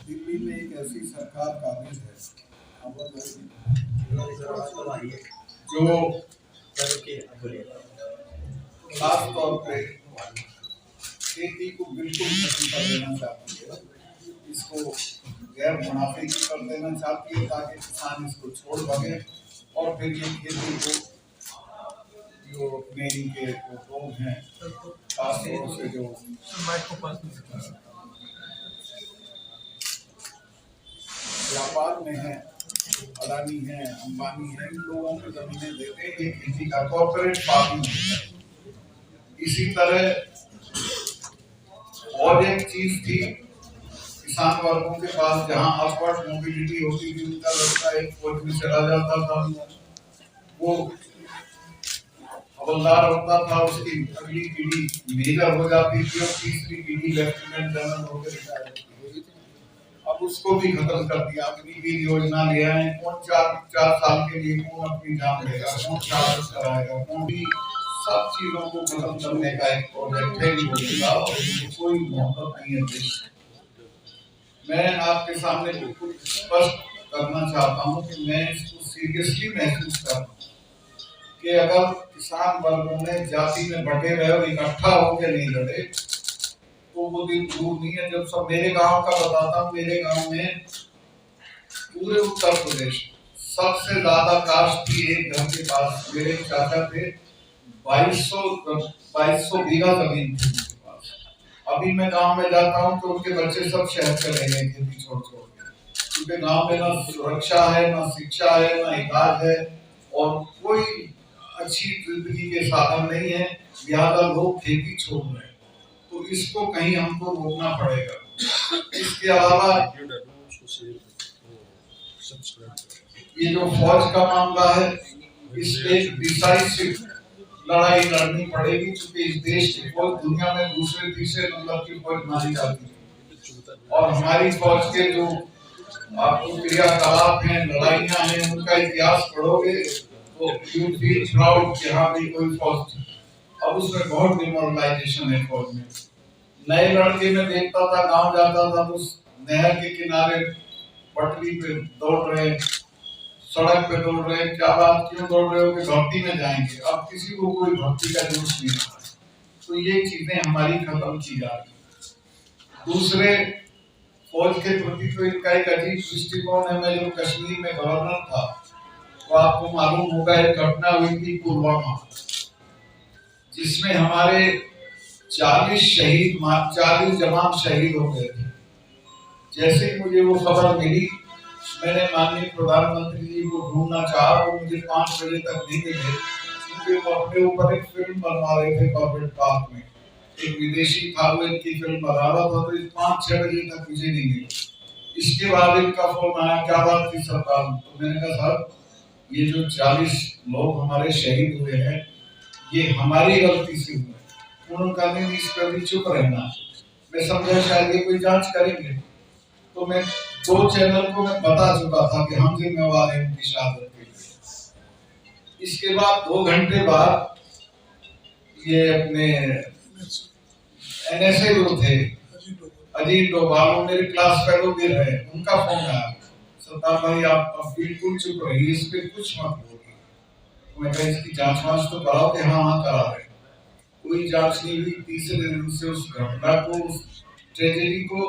दिल्ली में एक ऐसी सरकार काबिज है जो खास तौर पे खेती को बिल्कुल खत्म कर देना चाहती है, इसको गैर मुनाफे की कर देना चाहती है ताकि किसान इसको छोड़ भागे और फिर ये खेती को जो अपने इनके लोग हैं खास तौर से जो व्यापार में है, अडानी है, अंबानी है, इन लोगों को जमीनें देते हैं, ये खेती का कॉर्पोरेट फार्मिंग है। इसी तरह और एक चीज थी किसान वर्गों के पास, जहां अपवर्ड मोबिलिटी होती थी, उनका लड़का एक फौज में चला जाता था, वो हवलदार होता था, उसकी अगली पीढ़ी मेजर हो जाती थी और तीसरी पीढ़ी लेफ्टिनेंट जनरल होकर रिटायर होती थी। अब उसको भी खत्म कर दिया। अग्निवीर योजना ले आए, कौन चार साल के लिए कौन अपनी जान देगा, कौन चार्ज कराएगा, कौन भी सब चीजों को खत्म करने का एक प्रोजेक्ट है कोई मोहब्बत नहीं है देश। मैं आपके सामने बिल्कुल स्पष्ट करना चाहता हूँ कि मैं इसको सीरियसली महसूस कर रहा हूँ कि अगर किसान वर्गों ने जाति में बटे रहे और इकट्ठा होकर नहीं लड़े तो वो दिन दूर नहीं है। जब सब मेरे गांव का बताता हूँ, मेरे गांव में पूरे उत्तर प्रदेश सबसे ज्यादा कास्ट थी एक घर के पास, मेरे चाचा थे, 2200 बीघा जमीन थी उनके पास। अभी मैं गांव में जाता हूँ तो उनके बच्चे सब शहर चले गए खेती छोड़ छोड़ के, क्योंकि गांव में ना सुरक्षा है, ना शिक्षा है, ना इलाज है और कोई अच्छी जिंदगी के साधन नहीं है, लिहाजा लोग खेती छोड़ रहे हैं। तो इसको कहीं हमको रोकना पड़ेगा। इसके अलावा ये जो फौज का मामला है, इस एक डिसाइसिव लड़ाई लड़नी पड़ेगी, क्योंकि इस देश की फौज दुनिया में दूसरे तीसरे नंबर की फौज मानी जाती है और हमारी फौज के जो आपको क्रियाकलाप हैं, लड़ाइयाँ हैं, उनका इतिहास पढ़ोगे तो यू फील प्राउड कि हाँ भी कोई फौज थी। अब उसमें बहुत डिमोरलाइजेशन है फौज में। नए लड़के में देखता था, गांव जाता था तो नहर के किनारे पटरी पे दौड़ रहे, सड़क पे दौड़ रहे, क्या बात, क्यों दौड़ रहे हो कि भर्ती में जाएंगे। अब किसी को कोई भर्ती का जोश नहीं रहा। तो ये चीजें हमारी खत्म की जा रही। दूसरे, फौज के प्रति तो इनका एक अजीब दृष्टिकोण है। मैं जब कश्मीर में गवर्नर था तो आपको मालूम होगा एक घटना हुई थी पुलवामा, जिसमें हमारे 40 जवान शहीद हो गए थे। जैसे ही मुझे वो खबर मिली, मैंने माननीय प्रधानमंत्री जी को ढूंढना चाहा, वो मुझे 5 बजे तक नहीं मिले, क्योंकि वो अपने ऊपर एक फिल्म बनवा रहे थे कॉर्बेट पार्क में। एक विदेशी था, वो इनकी फिल्म बना रहा था, तो 5-6 बजे तक मुझे नहीं मिले। इसके बाद इनका फोन आया, क्या बात थी सरकार? तो मैंने कहा साहब, ये जो 40 लोग हमारे शहीद हुए हैं, ये हमारी गलती से हुए। उन्होंने कहा नहीं, इस पर भी चुप रहना। मैं समझा शायद ये कोई जांच करेंगे, तो मैं 2 चैनल को मैं बता चुका था कि हम जिम्मेवार हैं उनकी शहादत के लिए। इसके बाद 2 घंटे बाद ये अपने एनएसए जो थे अजीत डोभाल, मेरे क्लास फेलो भी रहे, उनका फोन आया, सरदार भाई आप बिल्कुल चुप रहिए, इस पे कुछ मत बोलिए। तो मैं कहा इसकी जांच वांच तो कराओ कि हाँ करा रहे। कोई जांच नहीं हुई। तीसरे दिन से उस घटना को, उस ट्रेजेडी को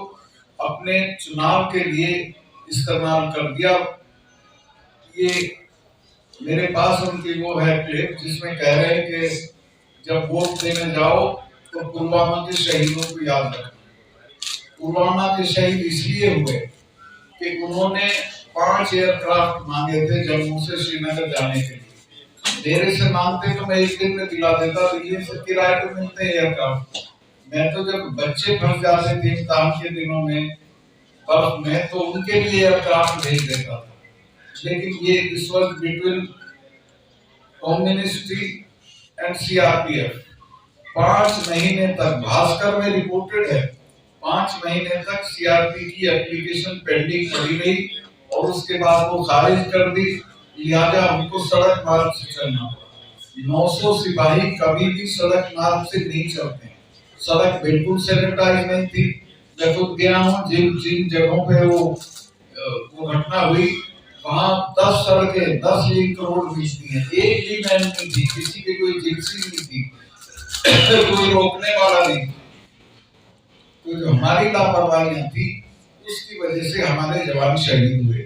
अपने चुनाव के लिए इस्तेमाल कर दिया। ये मेरे पास उनकी वो है क्लिप, जिसमें कह रहे हैं कि जब वोट देने जाओ तो पुलवामा के शहीदों को याद रखो। पुलवामा के शहीद इसलिए हुए कि उन्होंने 5 एयरक्राफ्ट मांगे थे जम्मू से श्रीनगर जाने के लिए। मेरे से मांगते तो मैं 1 दिन में दिला देता, दिल्ली से किराए पे मिलते एयरक्राफ्ट। मैं तो जब बच्चे फंस जाते थे इम्तिहान के दिनों में बर्फ में, तो उनके लिए एयरक्राफ्ट भेज देता था। लेकिन ये this was between home ministry and CRPF. 5 महीने तक, भास्कर में रिपोर्टेड है, 5 महीने तक सीआरपी की एप्लीकेशन पेंडिंग पड़ी रही और उसके बाद वो खारिज कर दी, लिहाजा उनको सड़क मार्ग से चलना पड़ा। 900 सिपाही कभी भी सड़क मार्ग से नहीं चलते। सड़क बिल्कुल सैनिटाइज नहीं थी, मैं खुद गया हूँ जिन जिन जगहों पे वो घटना हुई, वहां 10 सड़कें 10 लिंक रोड बिछती हैं, एक भी मैन नहीं थी, किसी की कोई जिप्सी नहीं थी, कोई रोकने वाला नहीं। तो जो हमारी लापरवाहियां थी उसकी वजह से हमारे जवान शहीद हुए।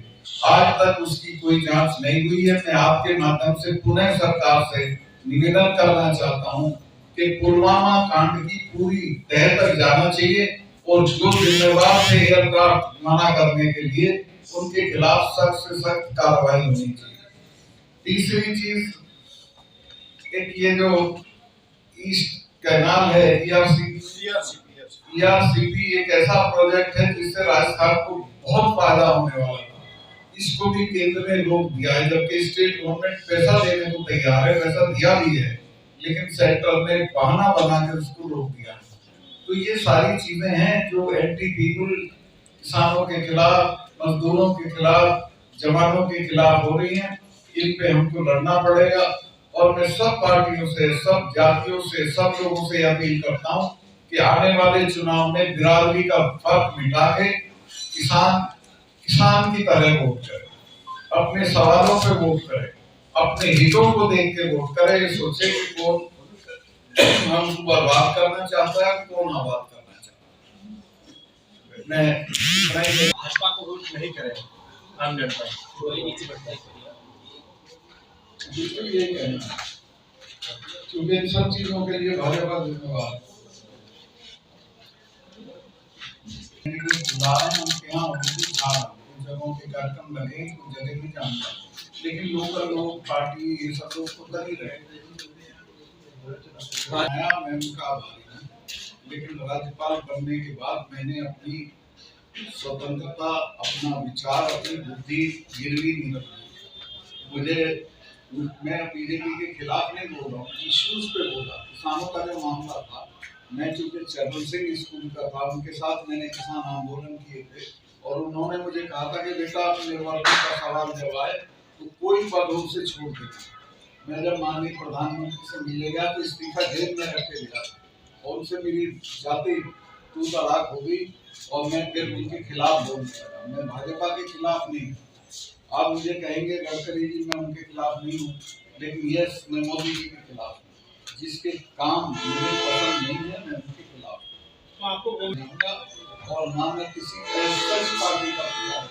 आज तक उसकी कोई जांच नहीं हुई है। मैं आपके माध्यम से पुनः सरकार से निवेदन करना चाहता हूं कि पुलवामा कांड की पूरी तह तक जाना चाहिए और जो जिम्मेवार थे एयरक्राफ्ट मना करने के लिए उनके खिलाफ सख्त से सख्त कार्रवाई होनी चाहिए। तीसरी चीज, एक ये जो ईस्ट कैनाल है ईआरसीपी एक ऐसा प्रोजेक्ट है जिससे राजस्थान को बहुत फायदा होने वाला था। इसको भी केंद्र ने रोक दिया है, जबकि स्टेट गवर्नमेंट पैसा देने को तैयार है, पैसा दिया भी है, लेकिन सेंटर ने बहाना बनाकर उसको रोक दिया। तो ये सारी चीजें हैं जो एंटी पीपुल, किसानों के खिलाफ, मजदूरों के खिलाफ, जवानों के खिलाफ हो रही हैं। इन पे हमको लड़ना पड़ेगा और मैं सब पार्टियों से, सब जातियों से, सब लोगों से अपील करता हूँ कि आने वाले चुनाव में बिरादरी का फर्क मिटा के किसान की तरह वोट करें, अपने सवालों पे वोट करें, अपने हितों को देख के वोट करें। सोचे कि कौन हमको बर्बाद करना चाहता है, कौन आबाद करना चाहता है। मैं भाजपा को वोट नहीं करें आम जनता बिल्कुल यही कहना है, क्योंकि इन सब चीजों के लिए भाजपा जिम्मेवार है। उनके यहाँ जगहों के कार्यक्रम लगे, कुछ जगह नहीं जानता, लेकिन लोकल लोग, पार्टी, ये सब लोग तो कर ही रहे। मैं उनका आभारी हूँ, लेकिन राज्यपाल बनने के बाद मैंने अपनी स्वतंत्रता, अपना विचार, अपनी बुद्धि गिरवी नहीं रखी। मैं बीजेपी के खिलाफ नहीं बोल रहा हूँ, इश्यूज पे बोला। किसानों का जो मामला था, मैं चूंकि चरण सिंह स्कूल का था, उनके साथ मैंने किसान आंदोलन किए थे और उन्होंने मुझे कहा था कि बेटा आप निर्वाचन का सवाल जब आए तो कोई पद से छोड़ देना। मैं जब माननीय प्रधानमंत्री से मिले गया तो इस्तीफा जेब में रखे गया और उनसे मेरी जाति तू तलाक हो गई और मैं फिर उनके खिलाफ बोलने लगा। मैं भाजपा के खिलाफ नहीं, आप मुझे कहेंगे गडकरी जी मैं उनके खिलाफ नहीं हूँ, लेकिन यस मैं मोदी जी के खिलाफ हूँ। जिसके काम मुझे पसंद नहीं है मैं उनके खिलाफ तो आपको और ना मैं किसी पार्टी का खिलाफ।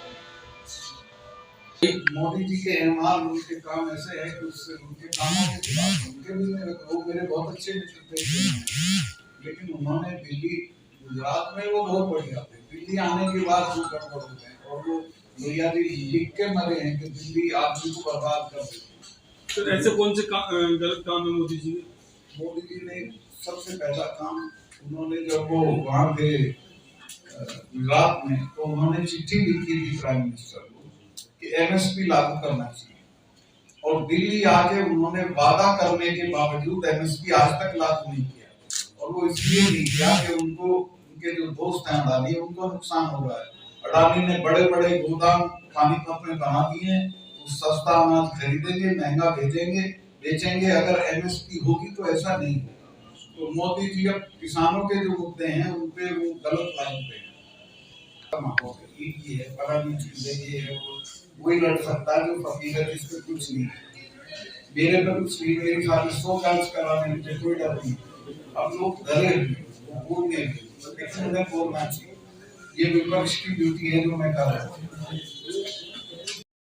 मोदी जी के एमआर उनके काम ऐसे है कि उससे उनके कामों के खिलाफ, उनके भी वो मेरे बहुत अच्छे मित्र थे, लेकिन उन्होंने दिल्ली, गुजरात में वो बहुत बढ़िया थे, दिल्ली आने के बाद जो गड़बड़ हो गए और वो भैया जी लिख के मरे हैं कि दिल्ली आदमी को बर्बाद कर देती। तो ऐसे कौन से गलत काम है मोदी जी ने? मोदी जी ने सबसे पहला काम, उन्होंने जब वो वहाँ थे गुजरात में, तो उन्होंने चिट्ठी लिखी थी प्राइम मिनिस्टर को कि एमएसपी लागू करना चाहिए और दिल्ली आके उन्होंने वादा करने के बावजूद एमएसपी आज तक लागू नहीं किया। और वो इसलिए नहीं किया कि उनको, उनके जो दोस्त हैं अडानी, उनको नुकसान हो रहा है। अडानी ने बड़े बड़े गोदाम पानीपत में बना दिए हैं, सस्ता अनाज खरीदेंगे, महंगा बेचेंगे। अगर एमएसपी होगी तो ऐसा नहीं होगा। तो मोदी जी अब किसानों के जो मुद्दे हैं उन पे वो गलत लाइन पे है, वही लड़ सकता है जो फकीर है, जिसपे कुछ नहीं है। मेरे पे कुछ नहीं, मेरी सारी 100 जांच कराने में कोई डर नहीं। अब लोग डरे बोलने, लेकिन उन्हें बोलना चाहिए। ये विपक्ष की ड्यूटी है जो मैं कर रहा हूँ।